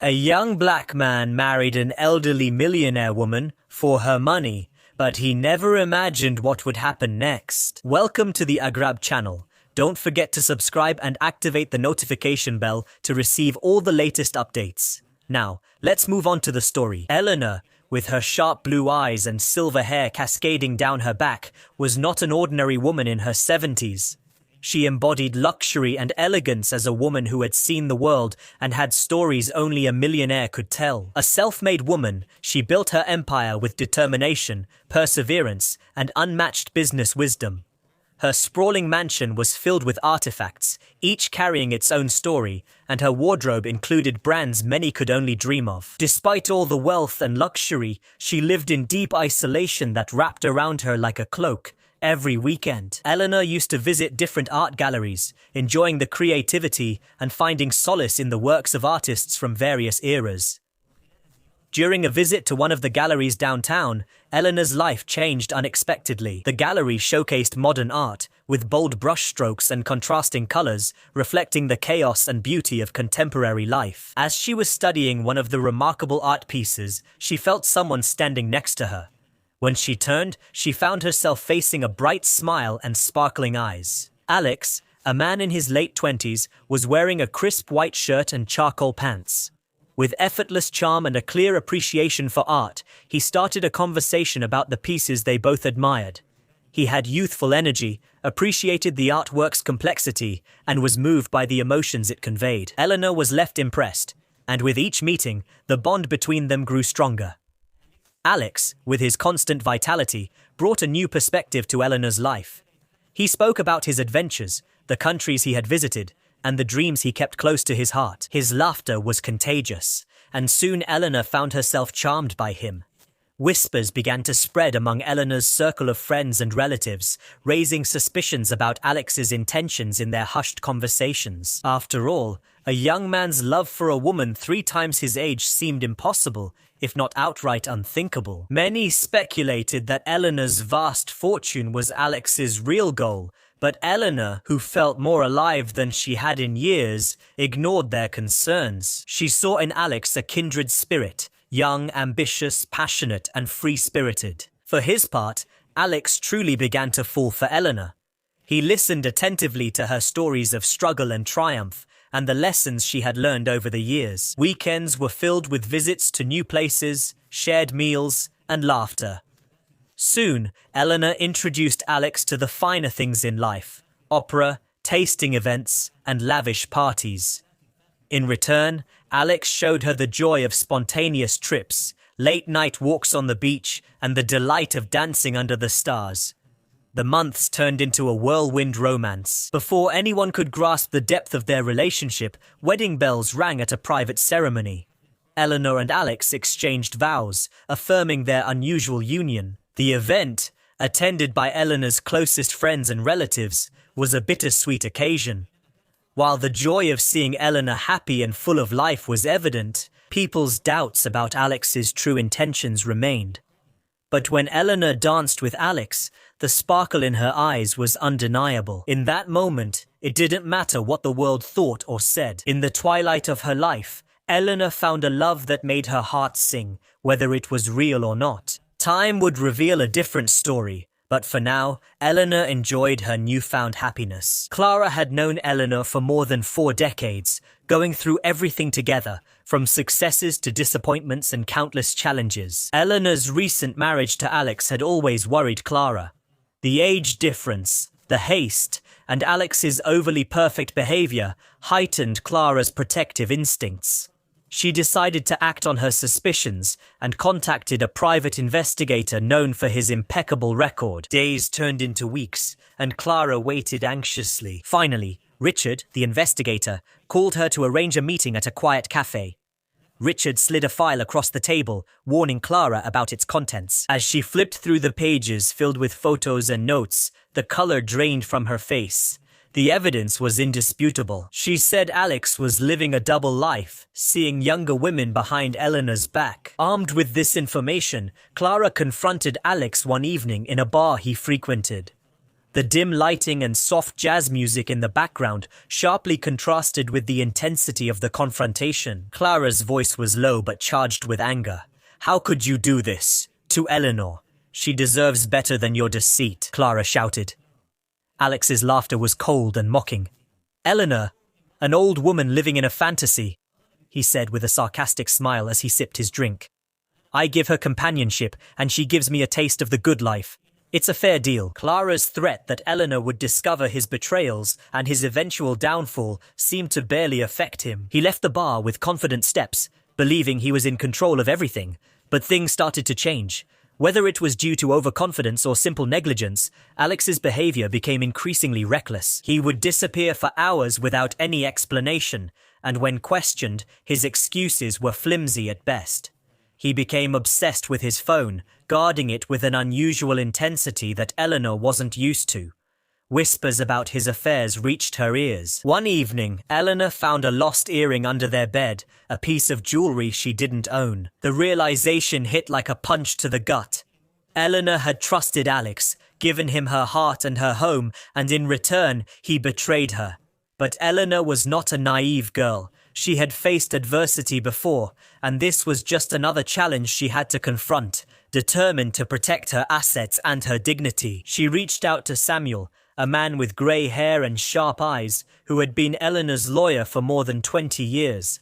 A young black man married an elderly millionaire woman for her money, but he never imagined what would happen next. Welcome to the Agrab channel. Don't forget to subscribe and activate the notification bell to receive all the latest updates. Now, let's move on to the story. Eleanor, with her sharp blue eyes and silver hair cascading down her back, was not an ordinary woman in her 70s. She embodied luxury and elegance as a woman who had seen the world and had stories only a millionaire could tell. A self-made woman, she built her empire with determination, perseverance, and unmatched business wisdom. Her sprawling mansion was filled with artifacts, each carrying its own story, and her wardrobe included brands many could only dream of. Despite all the wealth and luxury, she lived in deep isolation that wrapped around her like a cloak. Every weekend, Eleanor used to visit different art galleries, enjoying the creativity and finding solace in the works of artists from various eras. During a visit to one of the galleries downtown, Eleanor's life changed unexpectedly. The gallery showcased modern art, with bold brushstrokes and contrasting colors, reflecting the chaos and beauty of contemporary life. As she was studying one of the remarkable art pieces, she felt someone standing next to her. When she turned, she found herself facing a bright smile and sparkling eyes. Alex, a man in his late 20s, was wearing a crisp white shirt and charcoal pants. With effortless charm and a clear appreciation for art, he started a conversation about the pieces they both admired. He had youthful energy, appreciated the artwork's complexity, and was moved by the emotions it conveyed. Eleanor was left impressed, and with each meeting, the bond between them grew stronger. Alex, with his constant vitality, brought a new perspective to Eleanor's life. He spoke about his adventures, the countries he had visited, and the dreams he kept close to his heart. His laughter was contagious, and soon Eleanor found herself charmed by him. Whispers began to spread among Eleanor's circle of friends and relatives, raising suspicions about Alex's intentions in their hushed conversations. After all, a young man's love for a woman 3 times his age seemed impossible, if not outright unthinkable. Many speculated that Eleanor's vast fortune was Alex's real goal, but Eleanor, who felt more alive than she had in years, ignored their concerns. She saw in Alex a kindred spirit, young, ambitious, passionate, and free-spirited. For his part, Alex truly began to fall for Eleanor. He listened attentively to her stories of struggle and triumph, and the lessons she had learned over the years. Weekends were filled with visits to new places, shared meals, and laughter. Soon, Eleanor introduced Alex to the finer things in life: opera, tasting events, and lavish parties. In return, Alex showed her the joy of spontaneous trips, late-night walks on the beach, and the delight of dancing under the stars. The months turned into a whirlwind romance. Before anyone could grasp the depth of their relationship, wedding bells rang at a private ceremony. Eleanor and Alex exchanged vows, affirming their unusual union. The event, attended by Eleanor's closest friends and relatives, was a bittersweet occasion. While the joy of seeing Eleanor happy and full of life was evident, people's doubts about Alex's true intentions remained. But when Eleanor danced with Alex, the sparkle in her eyes was undeniable. In that moment, it didn't matter what the world thought or said. In the twilight of her life, Eleanor found a love that made her heart sing, whether it was real or not. Time would reveal a different story, but for now, Eleanor enjoyed her newfound happiness. Clara had known Eleanor for more than 4 decades, going through everything together, from successes to disappointments and countless challenges. Eleanor's recent marriage to Alex had always worried Clara. The age difference, the haste, and Alex's overly perfect behavior heightened Clara's protective instincts. She decided to act on her suspicions and contacted a private investigator known for his impeccable record. Days turned into weeks, and Clara waited anxiously. Finally, Richard, the investigator, called her to arrange a meeting at a quiet cafe. Richard slid a file across the table, warning Clara about its contents. As she flipped through the pages filled with photos and notes, the color drained from her face. The evidence was indisputable. She said Alex was living a double life, seeing younger women behind Eleanor's back. Armed with this information, Clara confronted Alex one evening in a bar he frequented. The dim lighting and soft jazz music in the background sharply contrasted with the intensity of the confrontation. Clara's voice was low but charged with anger. "How could you do this? To Eleanor. She deserves better than your deceit," Clara shouted. Alex's laughter was cold and mocking. "Eleanor, an old woman living in a fantasy," he said with a sarcastic smile as he sipped his drink. "I give her companionship, and she gives me a taste of the good life. It's a fair deal." Clara's threat that Eleanor would discover his betrayals and his eventual downfall seemed to barely affect him. He left the bar with confident steps, believing he was in control of everything, but things started to change. Whether it was due to overconfidence or simple negligence, Alex's behavior became increasingly reckless. He would disappear for hours without any explanation, and when questioned, his excuses were flimsy at best. He became obsessed with his phone, guarding it with an unusual intensity that Eleanor wasn't used to. Whispers about his affairs reached her ears. One evening, Eleanor found a lost earring under their bed, a piece of jewelry she didn't own. The realization hit like a punch to the gut. Eleanor had trusted Alex, given him her heart and her home, and in return, he betrayed her. But Eleanor was not a naive girl. She had faced adversity before, and this was just another challenge she had to confront. Determined to protect her assets and her dignity, she reached out to Samuel, a man with grey hair and sharp eyes, who had been Eleanor's lawyer for more than 20 years.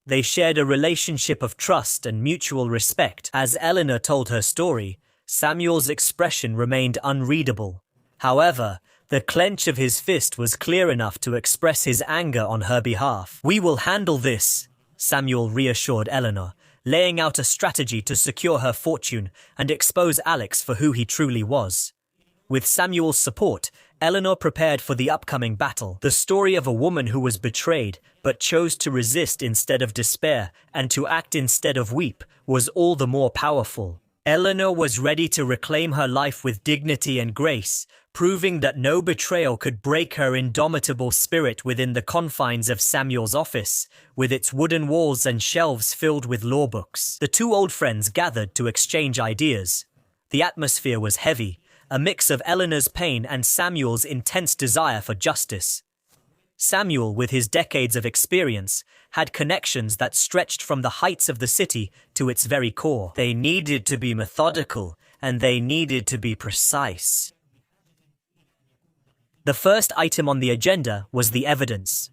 They shared a relationship of trust and mutual respect. As Eleanor told her story, Samuel's expression remained unreadable. However, the clench of his fist was clear enough to express his anger on her behalf. "We will handle this," Samuel reassured Eleanor, laying out a strategy to secure her fortune and expose Alex for who he truly was. With Samuel's support, Eleanor prepared for the upcoming battle. The story of a woman who was betrayed but chose to resist instead of despair and to act instead of weep was all the more powerful. Eleanor was ready to reclaim her life with dignity and grace, proving that no betrayal could break her indomitable spirit within the confines of Samuel's office, with its wooden walls and shelves filled with law books. The two old friends gathered to exchange ideas. The atmosphere was heavy, a mix of Eleanor's pain and Samuel's intense desire for justice. Samuel, with his decades of experience, had connections that stretched from the heights of the city to its very core. They needed to be methodical, and they needed to be precise. The first item on the agenda was the evidence.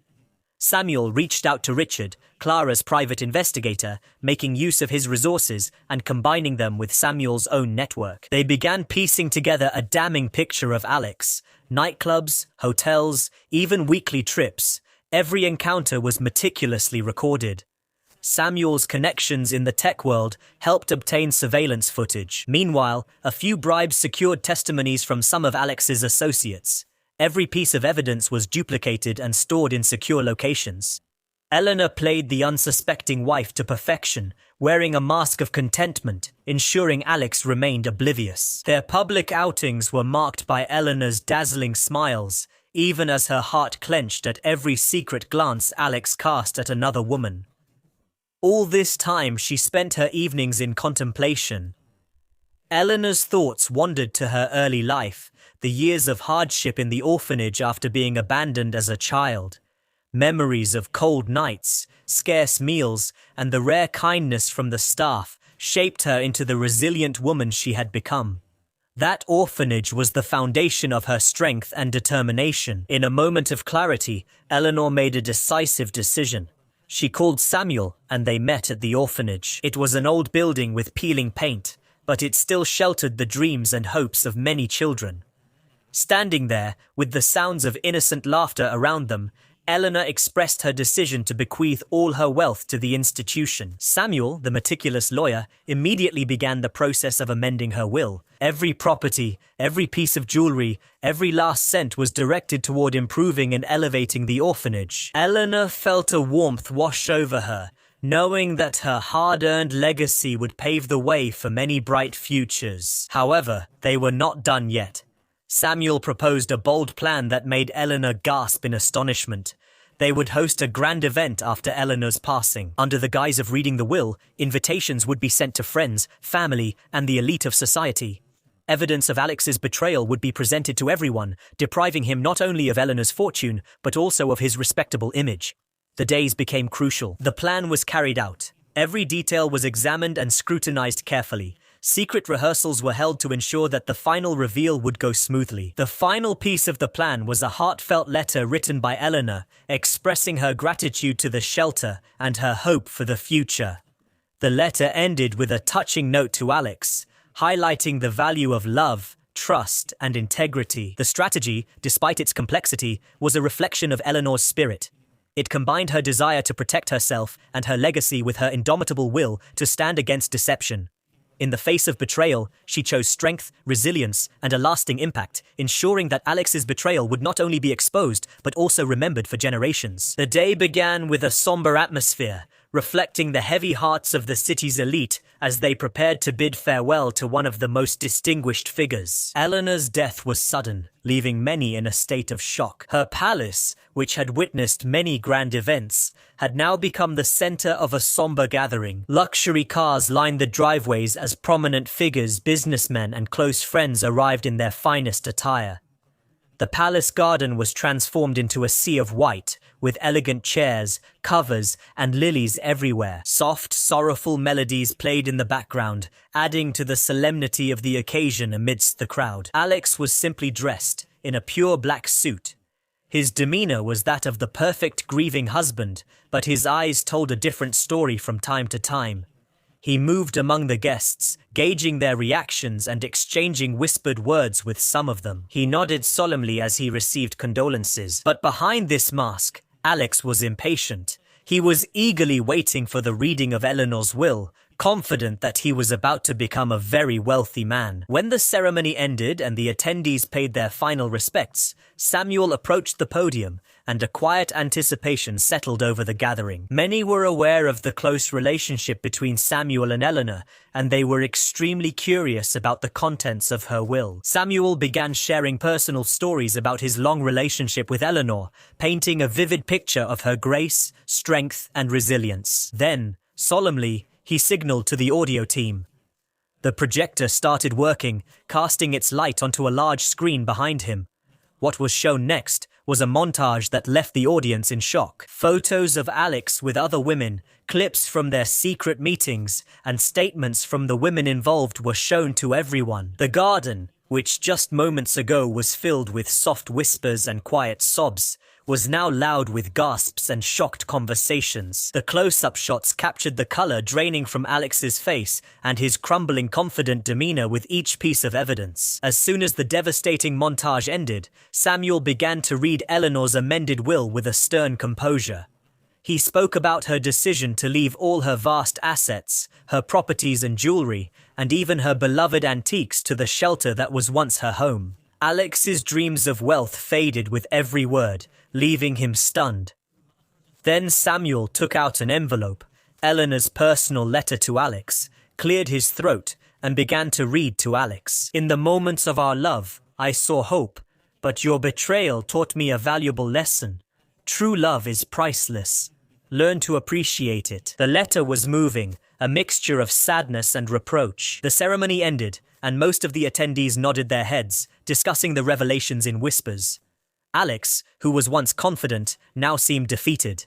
Samuel reached out to Richard, Clara's private investigator, making use of his resources and combining them with Samuel's own network. They began piecing together a damning picture of Alex. Nightclubs, hotels, even weekly trips. Every encounter was meticulously recorded. Samuel's connections in the tech world helped obtain surveillance footage. Meanwhile, a few bribes secured testimonies from some of Alex's associates. Every piece of evidence was duplicated and stored in secure locations. Eleanor played the unsuspecting wife to perfection, wearing a mask of contentment, ensuring Alex remained oblivious. Their public outings were marked by Eleanor's dazzling smiles, even as her heart clenched at every secret glance Alex cast at another woman. All this time she spent her evenings in contemplation. Eleanor's thoughts wandered to her early life, the years of hardship in the orphanage after being abandoned as a child. Memories of cold nights, scarce meals, and the rare kindness from the staff shaped her into the resilient woman she had become. That orphanage was the foundation of her strength and determination. In a moment of clarity, Eleanor made a decisive decision. She called Samuel, and they met at the orphanage. It was an old building with peeling paint, but it still sheltered the dreams and hopes of many children. Standing there, with the sounds of innocent laughter around them, Eleanor expressed her decision to bequeath all her wealth to the institution. Samuel, the meticulous lawyer, immediately began the process of amending her will. Every property, every piece of jewelry, every last cent was directed toward improving and elevating the orphanage. Eleanor felt a warmth wash over her, knowing that her hard-earned legacy would pave the way for many bright futures. However, they were not done yet. Samuel proposed a bold plan that made Eleanor gasp in astonishment. They would host a grand event after Eleanor's passing. Under the guise of reading the will, invitations would be sent to friends, family, and the elite of society. Evidence of Alex's betrayal would be presented to everyone, depriving him not only of Eleanor's fortune, but also of his respectable image. The days became crucial. The plan was carried out. Every detail was examined and scrutinized carefully. Secret rehearsals were held to ensure that the final reveal would go smoothly. The final piece of the plan was a heartfelt letter written by Eleanor, expressing her gratitude to the shelter and her hope for the future. The letter ended with a touching note to Alex, highlighting the value of love, trust, and integrity. The strategy, despite its complexity, was a reflection of Eleanor's spirit. It combined her desire to protect herself and her legacy with her indomitable will to stand against deception. In the face of betrayal, she chose strength, resilience, and a lasting impact, ensuring that Alex's betrayal would not only be exposed, but also remembered for generations. The day began with a somber atmosphere, reflecting the heavy hearts of the city's elite as they prepared to bid farewell to one of the most distinguished figures. Eleanor's death was sudden, leaving many in a state of shock. Her palace, which had witnessed many grand events, had now become the center of a somber gathering. Luxury cars lined the driveways as prominent figures, businessmen, and close friends arrived in their finest attire. The palace garden was transformed into a sea of white, with elegant chairs, covers, and lilies everywhere. Soft, sorrowful melodies played in the background, adding to the solemnity of the occasion amidst the crowd. Alex was simply dressed in a pure black suit. His demeanor was that of the perfect grieving husband, but his eyes told a different story from time to time. He moved among the guests, gauging their reactions and exchanging whispered words with some of them. He nodded solemnly as he received condolences. But behind this mask, Alex was impatient. He was eagerly waiting for the reading of Eleanor's will, confident that he was about to become a very wealthy man. When the ceremony ended and the attendees paid their final respects, Samuel approached the podium, and a quiet anticipation settled over the gathering. Many were aware of the close relationship between Samuel and Eleanor, and they were extremely curious about the contents of her will. Samuel began sharing personal stories about his long relationship with Eleanor, painting a vivid picture of her grace, strength, and resilience. Then, solemnly, he signaled to the audio team. The projector started working, casting its light onto a large screen behind him. What was shown next was a montage that left the audience in shock. Photos of Alex with other women, clips from their secret meetings, and statements from the women involved were shown to everyone. The garden, which just moments ago was filled with soft whispers and quiet sobs, was now loud with gasps and shocked conversations. The close-up shots captured the color draining from Alex's face and his crumbling confident demeanor with each piece of evidence. As soon as the devastating montage ended, Samuel began to read Eleanor's amended will with a stern composure. He spoke about her decision to leave all her vast assets, her properties and jewelry, and even her beloved antiques to the shelter that was once her home. Alex's dreams of wealth faded with every word, leaving him stunned. Then Samuel took out an envelope, Eleanor's personal letter to Alex, cleared his throat, and began to read to Alex. "In the moments of our love, I saw hope, but your betrayal taught me a valuable lesson. True love is priceless. Learn to appreciate it." The letter was moving, a mixture of sadness and reproach. The ceremony ended, and most of the attendees nodded their heads, discussing the revelations in whispers. Alex, who was once confident, now seemed defeated.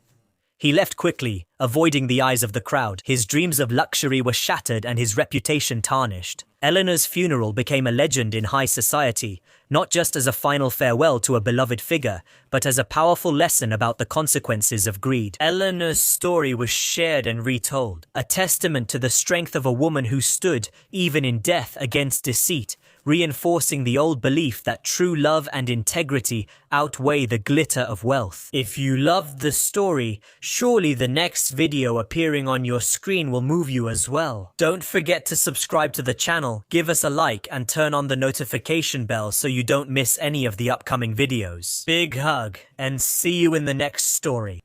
He left quickly, avoiding the eyes of the crowd. His dreams of luxury were shattered and his reputation tarnished. Eleanor's funeral became a legend in high society, not just as a final farewell to a beloved figure, but as a powerful lesson about the consequences of greed. Eleanor's story was shared and retold, a testament to the strength of a woman who stood, even in death, against deceit, reinforcing the old belief that true love and integrity outweigh the glitter of wealth. If you loved the story, surely the next video appearing on your screen will move you as well. Don't forget to subscribe to the channel, give us a like, and turn on the notification bell so you don't miss any of the upcoming videos. Big hug, and see you in the next story.